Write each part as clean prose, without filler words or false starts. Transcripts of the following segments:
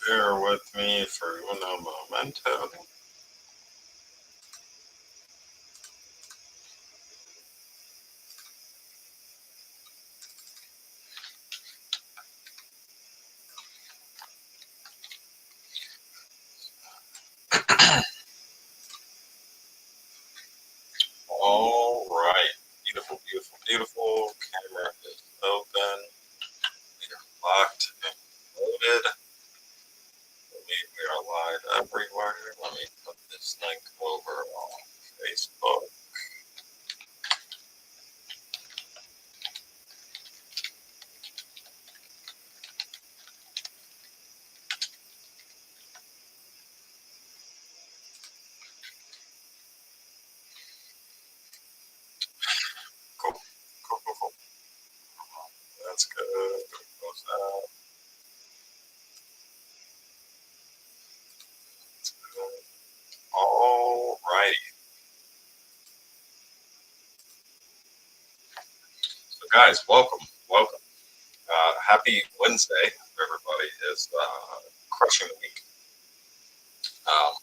Bear with me for uno momento. All right. Beautiful, beautiful, beautiful. Camera is open. We are locked and loaded. We are live everywhere. Let me put this link over on Facebook. Cool. Cool, cool, cool. That's good. Close that. That's good. All righty. So, guys, welcome. Welcome. Happy Wednesday. Everybody is crushing the week. Um,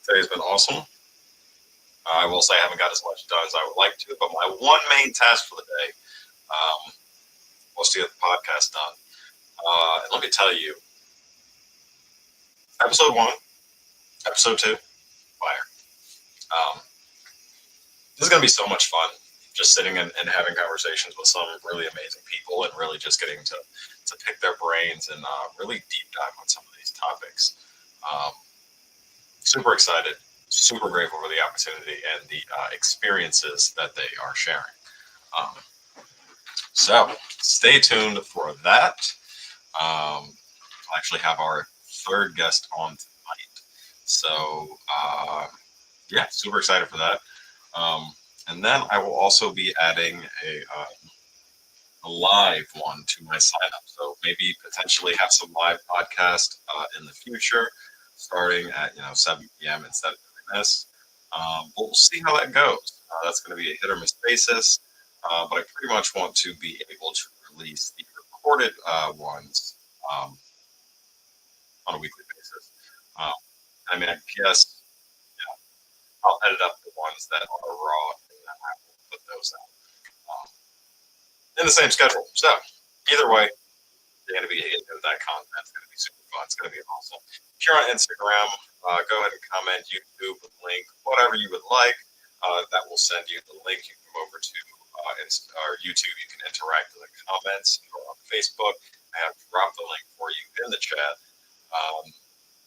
Today's been awesome. I will say I haven't got as much done as I would like to, but my one main task for the day was to get the podcast done. And let me tell you, episode 1, episode 2, fire. This is going to be so much fun, just sitting and having conversations with some really amazing people and really just getting to pick their brains and really deep dive on some of these topics. Super excited, super grateful for the opportunity and the experiences that they are sharing. So stay tuned for that. I'll actually have our third guest on tonight. So yeah, super excited for that. And then I will also be adding a live one to my sign up. So maybe potentially have some live podcast in the future, starting at 7 p.m. instead of doing this. We'll see how that goes. That's going to be a hit or miss basis, but I pretty much want to be able to release the recorded ones on a weekly basis. I mean, I guess I'll edit up the ones that are raw and then I will put those out in the same schedule. So either way, you're going to be hitting with that content. It's going to be super fun. It's going to be awesome. If you're on Instagram, go ahead and comment YouTube, link, whatever you would like. That will send you the link. You come over to or YouTube. You can interact in the comments or on Facebook. I have dropped the link for you in the chat.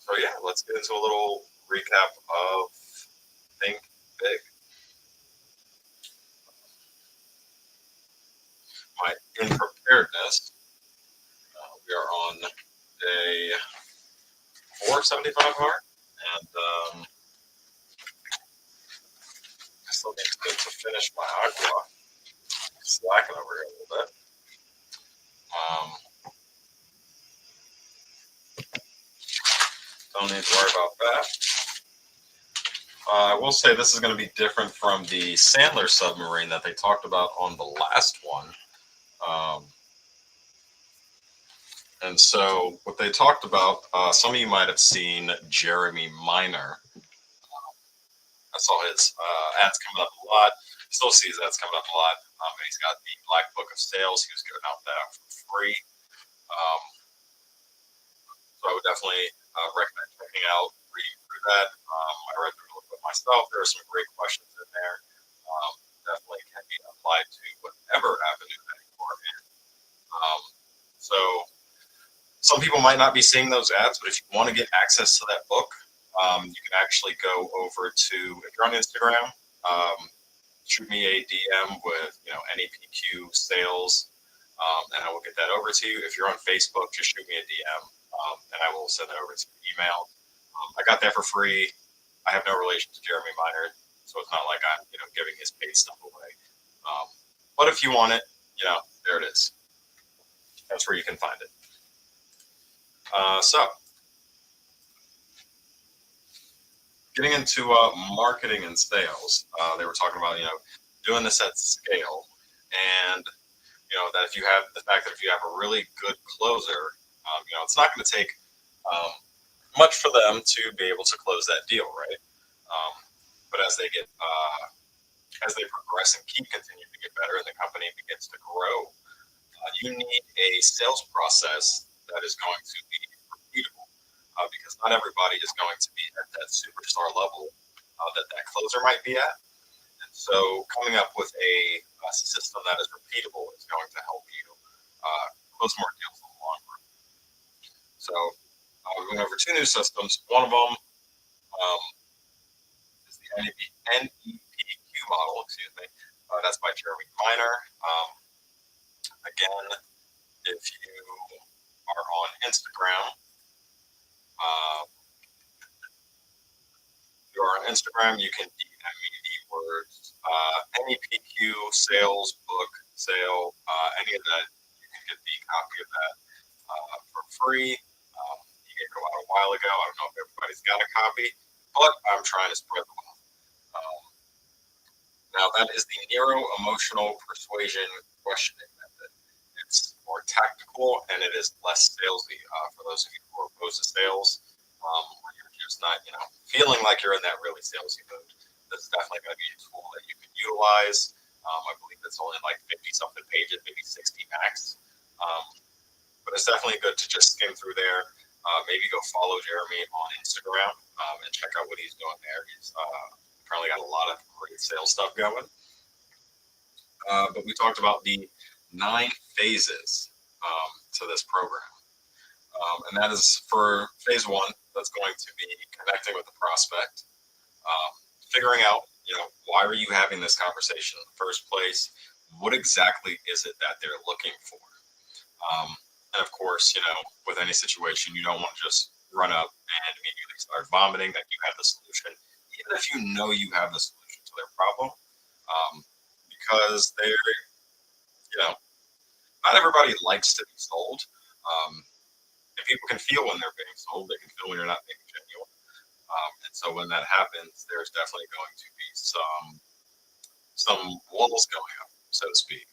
So yeah, let's get into a little recap of Think Big. My in preparedness. We are on day 475 hard, and I still need to finish my agua. Slacking over here a little bit. Don't need to worry about that. I will say this is going to be different from the Sandler submarine that they talked about on the last one. And so what they talked about, some of you might have seen Jeremy Minor. I saw his ads coming up a lot. Still see his ads coming up a lot. He's got the Black Book of Sales. He was giving out that for free. So I would definitely recommend checking out, reading through that. I read through a little bit myself. There are some great questions in there. Definitely can be applied to whatever avenue that you are in. So some people might not be seeing those ads, but if you want to get access to that book, you can actually go over to, if you're on Instagram, shoot me a DM with NEPQ sales, and I will get that over to you. If you're on Facebook, just shoot me a DM, and I will send that over to your email. I got that for free. I have no relation to Jeremy Minor, so it's not like I'm giving his paid stuff away. But if you want it, there it is. That's where you can find it. So getting into marketing and sales, they were talking about doing this at scale, and that if you have a really good closer, It's not going to take um, much for them to be able to close that deal, right? Um, but as they progress and keep continuing to get better, and the company begins to grow, you need a sales process that is going to be repeatable, because not everybody is going to be at that superstar level that closer might be at. And so, coming up with a system that is repeatable is going to help you close more deals in the long run. So, we went over two new systems. One of them is the NEPQ model. Excuse me. That's by Jeremy Miner. Again, if you are on Instagram, uh, if you are on Instagram, you can DM me the words NEPQ sales book sale, any of that. You can get the copy of that for free. You gave it out a while ago. I don't know if everybody's got a copy, but I'm trying to spread the wealth. Um, Now, that is the Neuro Emotional Persuasion Questioning Method. It's more tactical and it is less salesy for those of you who are opposed to sales, where you're just not, feeling like you're in that really salesy mood. This is definitely going to be a tool that you can utilize. I believe it's only like 50 something pages, maybe 60 max. Um, but it's definitely good to just skim through there. Maybe go follow Jeremy on Instagram and check out what he's doing there. He's apparently got a lot of great sales stuff going. But we talked about the 9 phases to this program. And that is for phase one, that's going to be connecting with the prospect, figuring out, why are you having this conversation in the first place? What exactly is it that they're looking for? And of course, with any situation, you don't want to just run up and immediately start vomiting that you have the solution, even if you know you have the solution to their problem, because not everybody likes to be sold. And people can feel when they're being sold. They can feel when you're not being genuine. And so when that happens, there's definitely going to be some walls going up, so to speak.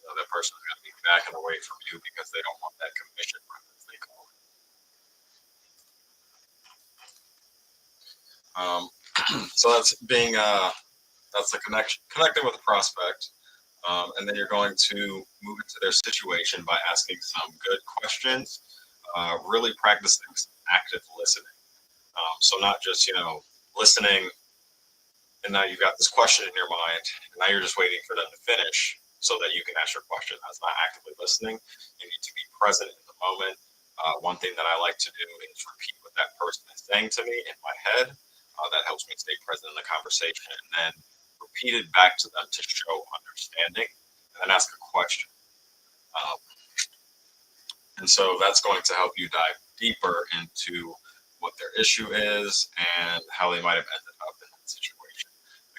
That person is going to be backing away from you because they don't want that commission run, as they call it. So that's the connecting with the prospect, and then you're going to move into their situation by asking some good questions, really practicing some active listening. So not just listening, and now you've got this question in your mind, and now you're just waiting for them to finish so that you can ask your question. That's not actively listening. You need to be present in the moment. One thing that I like to do is repeat what that person is saying to me in my head. That helps me stay present in the conversation, and then repeat it back to them to show understanding, and then ask a question. And so that's going to help you dive deeper into what their issue is and how they might have ended up in that situation.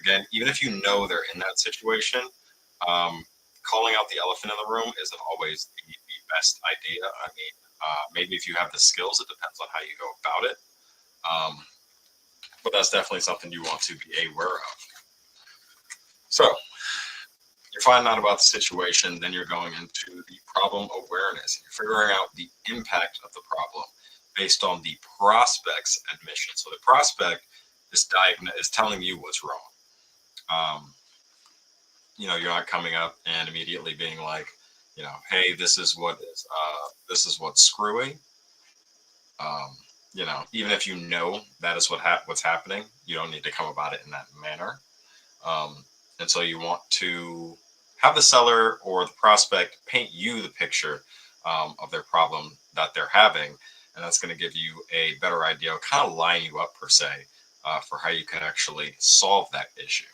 Again, even if you know they're in that situation, calling out the elephant in the room isn't always the best idea. I mean, maybe if you have the skills, it depends on how you go about it. But that's definitely something you want to be aware of. So you're finding out about the situation, then you're going into the problem awareness. You're figuring out the impact of the problem based on the prospect's admission. So the prospect is telling you what's wrong. You're not coming up and immediately being like, hey, this is what's screwy. Even if you know that is what's happening, you don't need to come about it in that manner. And so you want to have the seller or the prospect paint you the picture of their problem that they're having. And that's going to give you a better idea, kind of line you up per se, for how you can actually solve that issue.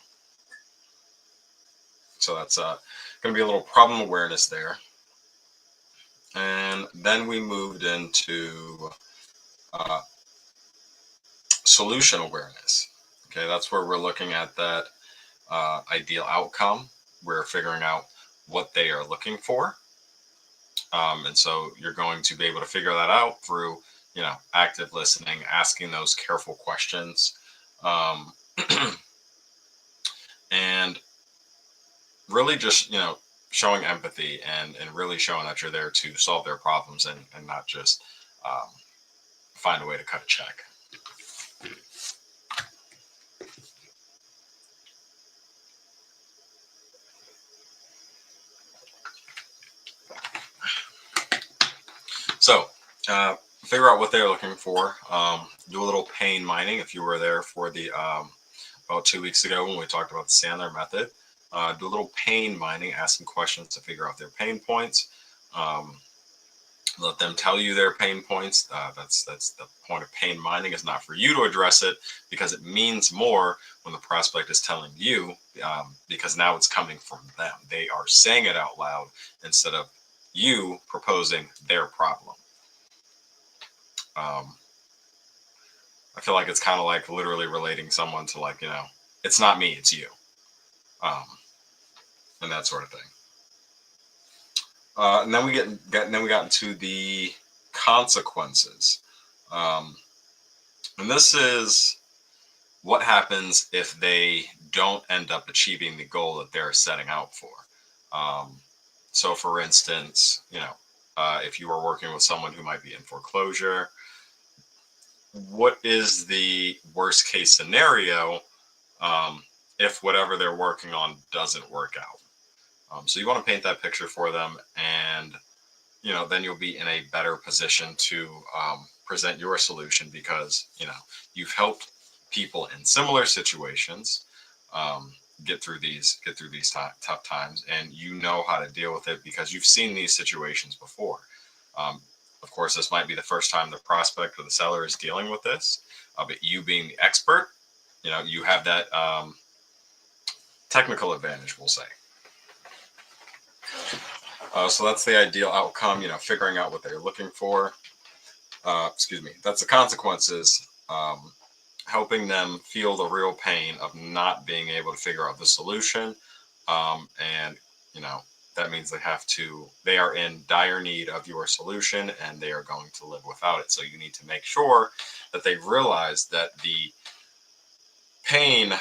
So that's going to be a little problem awareness there. And then we moved into solution awareness. Okay, that's where we're looking at that ideal outcome. We're figuring out what they are looking for. And so you're going to be able to figure that out through, active listening, asking those careful questions, and really just, showing empathy and really showing that you're there to solve their problems and not just um, find a way to cut a check. So, figure out what they're looking for. Do a little pain mining if you were there for the about 2 weeks ago when we talked about the Sandler method. Do a little pain mining, ask some questions to figure out their pain points. Um, Let them tell you their pain points. That's the point of pain mining, is not for you to address it, because it means more when the prospect is telling you, because now it's coming from them. They are saying it out loud instead of you proposing their problem. I feel like it's kind of like literally relating someone to, like, it's not me, it's you, um, and that sort of thing. And then we got into the consequences, and this is what happens if they don't end up achieving the goal that they're setting out for. So, for instance, if you are working with someone who might be in foreclosure, what is the worst case scenario if whatever they're working on doesn't work out? So you want to paint that picture for them, and then you'll be in a better position to present your solution, because you've helped people in similar situations get through these tough times, and you know how to deal with it because you've seen these situations before. Of course, this might be the first time the prospect or the seller is dealing with this, but you being the expert, you have that technical advantage, we'll say. So that's the ideal outcome, figuring out what they're looking for. That's the consequences, helping them feel the real pain of not being able to figure out the solution. And, that means they are in dire need of your solution, and they are going to live without it. So you need to make sure that they realize that the pain,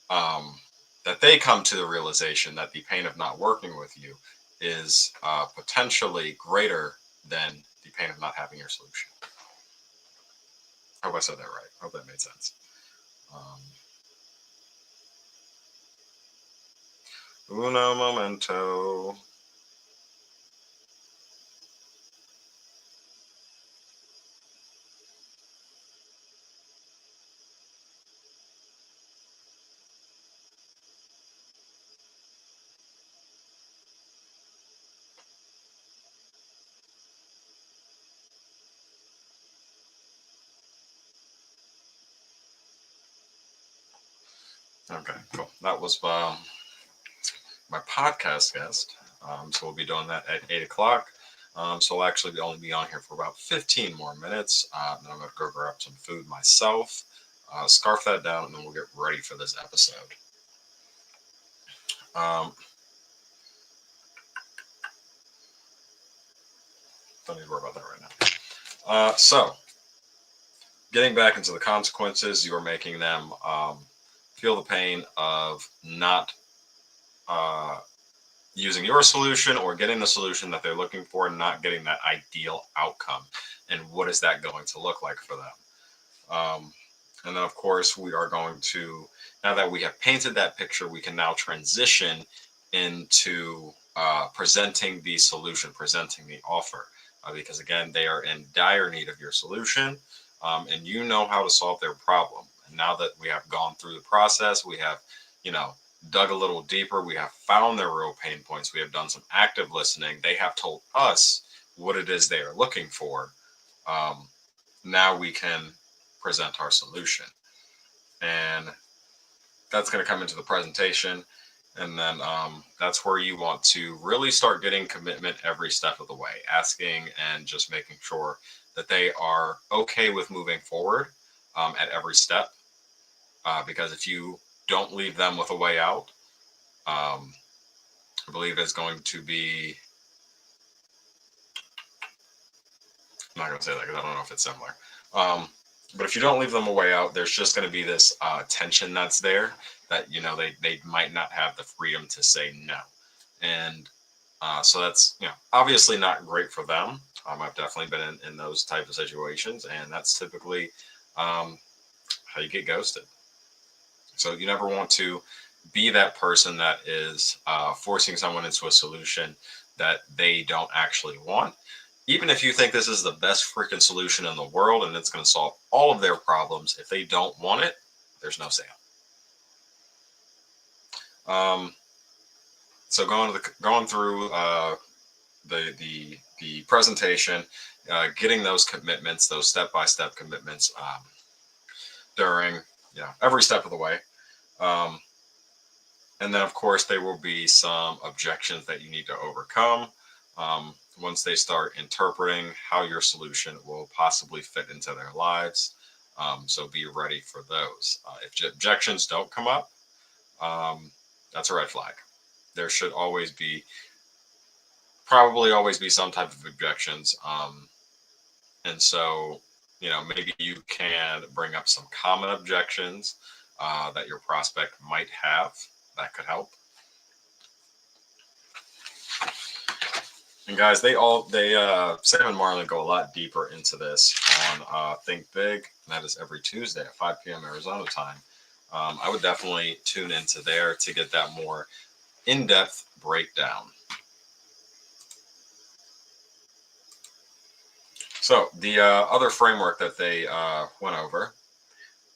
that they come to the realization that the pain of not working with you is potentially greater than the pain of not having your solution. I hope I said that right. I hope that made sense. Uno momento. Okay, cool. That was my podcast guest. So we'll be doing that at 8 o'clock. So I'll actually only be on here for about 15 more minutes. Then I'm going to go grab some food myself, scarf that down, and then we'll get ready for this episode. Don't need to worry about that right now. So getting back into the consequences, you are making them feel the pain of not using your solution or getting the solution that they're looking for and not getting that ideal outcome. And what is that going to look like for them? And then, of course, we are going to, now that we have painted that picture, we can now transition into presenting the solution, presenting the offer. Because, again, they are in dire need of your solution, and you know how to solve their problem. And now that we have gone through the process, we have, dug a little deeper, we have found their real pain points, we have done some active listening, they have told us what it is they are looking for. Now we can present our solution. And that's going to come into the presentation. And then that's where you want to really start getting commitment every step of the way, asking and just making sure that they are okay with moving forward at every step. Because if you don't leave them with a way out, I believe it's going to be, I'm not going to say that because I don't know if it's similar. But if you don't leave them a way out, there's just going to be this tension that's there that, they might not have the freedom to say no. And So that's, obviously not great for them. I've definitely been in those type of situations, and that's typically um, how you get ghosted. So you never want to be that person that is forcing someone into a solution that they don't actually want. Even if you think this is the best freaking solution in the world and it's going to solve all of their problems, if they don't want it, there's no sale. Um, so going through the presentation, getting those commitments, those step-by-step commitments during every step of the way. Um, and then of course there will be some objections that you need to overcome once they start interpreting how your solution will possibly fit into their lives. So be ready for those. If objections don't come up, that's a red flag. There should probably always be some type of objections. And so, maybe you can bring up some common objections that your prospect might have that could help. And guys, Sam and Marlon go a lot deeper into this on Think Big. And that is every Tuesday at 5 p.m. Arizona time. I would definitely tune into there to get that more in-depth breakdown. So the other framework that they went over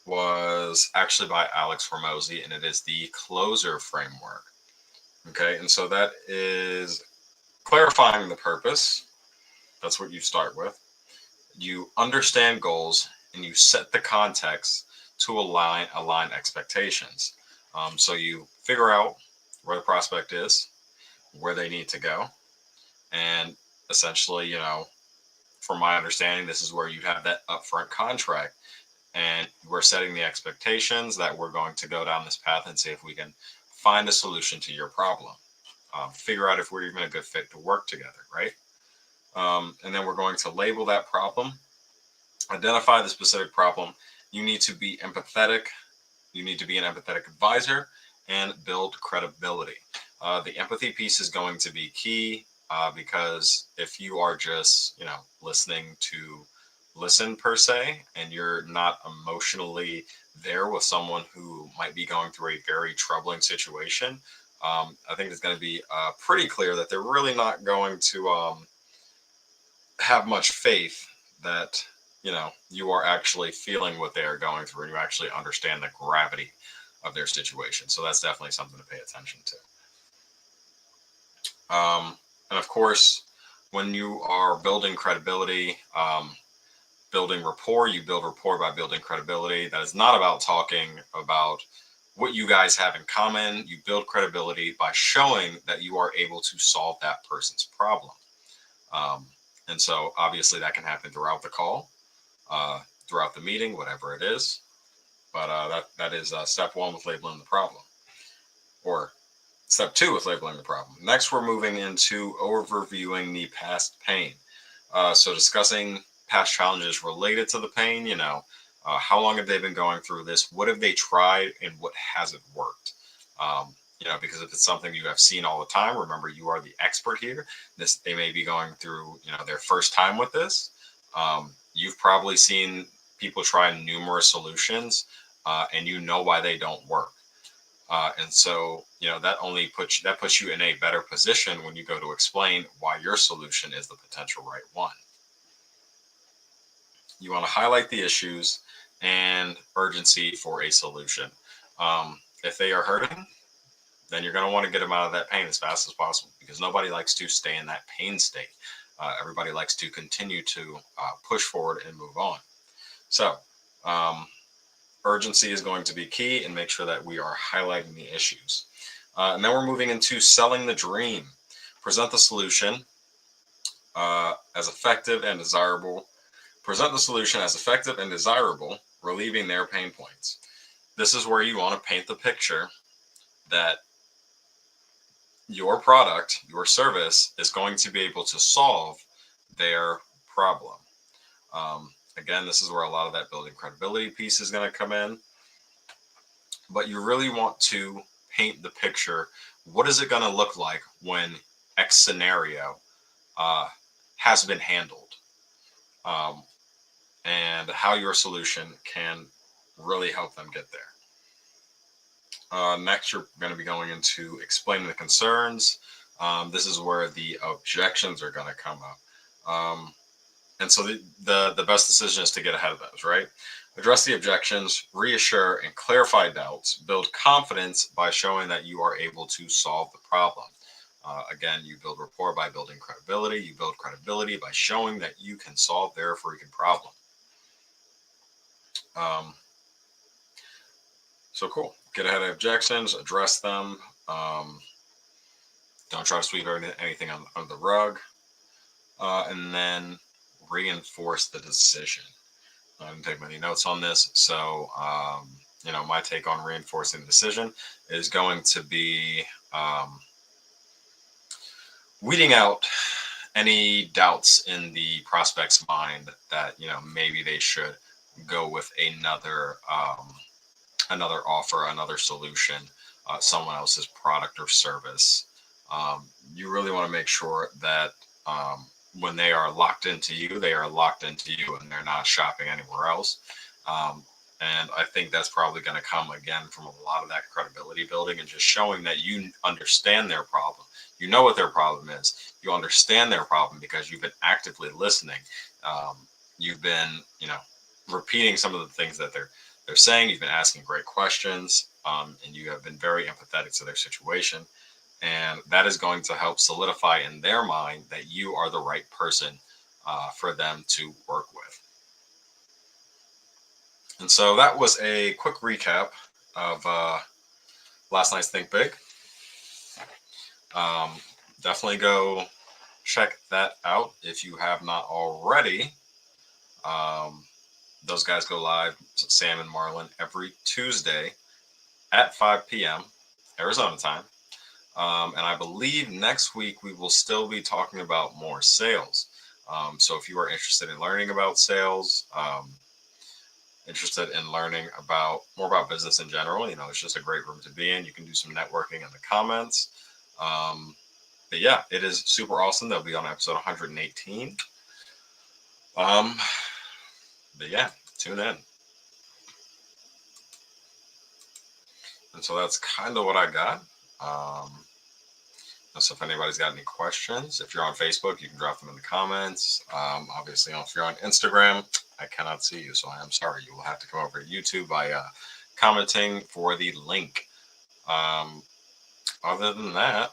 was actually by Alex Hormozi, and it is the closer framework. Okay, and so that is clarifying the purpose. That's what you start with. You understand goals and you set the context to align expectations. So you figure out where the prospect is, where they need to go, and essentially, from my understanding, this is where you have that upfront contract, and we're setting the expectations that we're going to go down this path and see if we can find a solution to your problem. Figure out if we're even a good fit to work together, right? And then we're going to label that problem, identify the specific problem. You need to be empathetic. You need to be an empathetic advisor and build credibility. The empathy piece is going to be key because if you are just, listening to listen per se, and you're not emotionally there with someone who might be going through a very troubling situation, I think it's going to be pretty clear that they're really not going to have much faith that you are actually feeling what they are going through and you actually understand the gravity of their situation. So that's definitely something to pay attention to. And of course, when you are building credibility, building rapport, you build rapport by building credibility. That is not about talking about what you guys have in common. You build credibility by showing that you are able to solve that person's problem. And so obviously that can happen throughout the call, throughout the meeting, whatever it is. But that is step one with labeling the problem, or step two with labeling the problem. Next, we're moving into overviewing the past pain. So discussing past challenges related to the pain, how long have they been going through this? What have they tried and what hasn't worked? Because if it's something you have seen all the time, remember, you are the expert here. They may be going through, their first time with this. You've probably seen people try numerous solutions and you know why they don't work. And so, that puts you in a better position when you go to explain why your solution is the potential right one. You want to highlight the issues and urgency for a solution. If they are hurting, then you're going to want to get them out of that pain as fast as possible, because nobody likes to stay in that pain state. Everybody likes to continue to push forward and move on. So, urgency is going to be key, and make sure that we are highlighting the issues. And then we're moving into selling the dream. Present the solution as effective and desirable. Present the solution as effective and desirable, relieving their pain points. This is where you want to paint the picture that your product, your service, is going to be able to solve their problem. Again, this is where a lot of that building credibility piece is going to come in. But you really want to paint the picture. What is it going to look like when X scenario has been handled, um, and how your solution can really help them get there. Next, you're going to be going into explaining the concerns. This is where the objections are going to come up. And so the best decision is to get ahead of those, right? Address the objections, reassure and clarify doubts, build confidence by showing that you are able to solve the problem. Again, you build rapport by building credibility. You build credibility by showing that you can solve their freaking problem. So cool. Get ahead of objections, address them. Don't try to sweep anything under the rug. And then reinforce the decision. I didn't take many notes on this. So, my take on reinforcing the decision is going to be weeding out any doubts in the prospect's mind that, maybe they should go with another offer, another solution, someone else's product or service. You really want to make sure that when they are locked into you, they are locked into you and they're not shopping anywhere else. And I think that's probably going to come again from a lot of that credibility building and just showing that you understand their problem. You know what their problem is. You understand their problem because you've been actively listening. You've been, repeating some of the things that they're saying. You've been asking great questions, and you have been very empathetic to their situation. And that is going to help solidify in their mind that you are the right person for them to work with. And so that was a quick recap of last night's Think Big. Definitely go check that out if you have not already. Those guys go live, Sam and Marlon, every Tuesday at 5 p.m. Arizona time. And I believe next week we will still be talking about more sales. So if you are interested in learning about sales, interested in learning more about business in general, it's just a great room to be in. You can do some networking in the comments. But yeah, it is super awesome. They'll be on episode 118. But yeah, tune in. And so that's kind of what I got. So if anybody's got any questions, if you're on Facebook, you can drop them in the comments. Obviously, if you're on Instagram, I cannot see you, so I am sorry. You will have to come over to YouTube by commenting for the link. Other than that,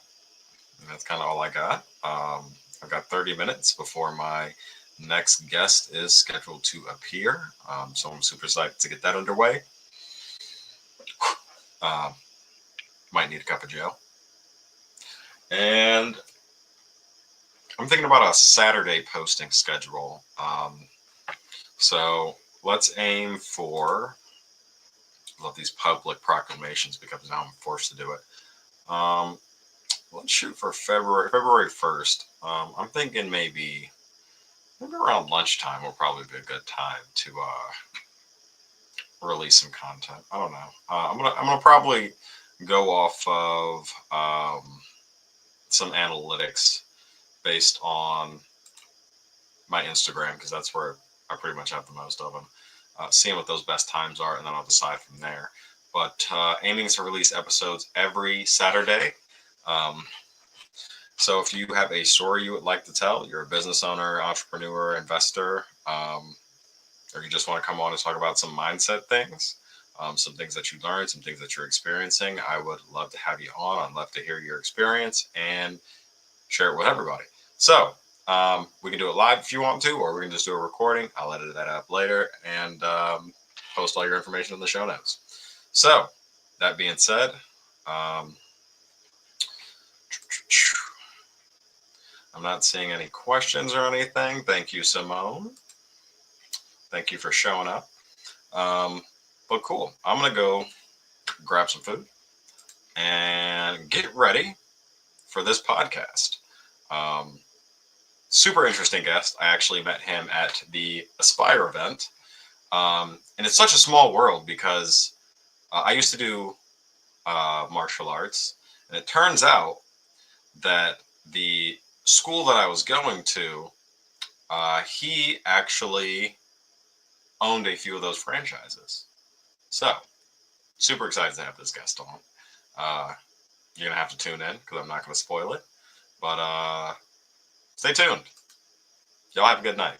that's kind of all I got. I've got 30 minutes before my next guest is scheduled to appear. So I'm super excited to get that underway. Might need a cup of Joe. And I'm thinking about a Saturday posting schedule. So let's aim for, I love these public proclamations because now I'm forced to do it. Let's shoot for February 1st. I'm thinking maybe around lunchtime will probably be a good time to release some content. I don't know. I'm gonna probably go off of some analytics based on my Instagram, because that's where I pretty much have the most of them. Seeing what those best times are, and then I'll decide from there. But aiming to release episodes every Saturday. So if you have a story you would like to tell, you're a business owner, entrepreneur, investor, or you just want to come on and talk about some mindset things, some things that you learned, some things that you're experiencing, I would love to have you on. I'd love to hear your experience and share it with everybody. So we can do it live if you want to, or we can just do a recording. I'll edit that up later and post all your information in the show notes. So that being said, I'm not seeing any questions or anything. Thank you, Simone. Thank you for showing up. But cool. I'm going to go grab some food and get ready for this podcast. Super interesting guest. I actually met him at the Aspire event. And it's such a small world because I used to do martial arts. And it turns out that the school that I was going to, he actually owned a few of those franchises. So, super excited to have this guest on. You're going to have to tune in because I'm not going to spoil it. But stay tuned. Y'all have a good night.